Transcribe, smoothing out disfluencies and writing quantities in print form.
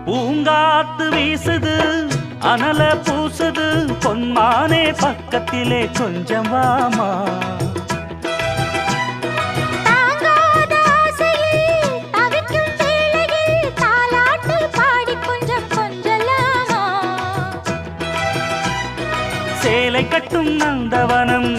பூங்காத்து வீசுது அனல பூசுது பொன்மானே பக்கத்திலே கொஞ்சம் வாமா சேலை கட்டும் நந்தவனம்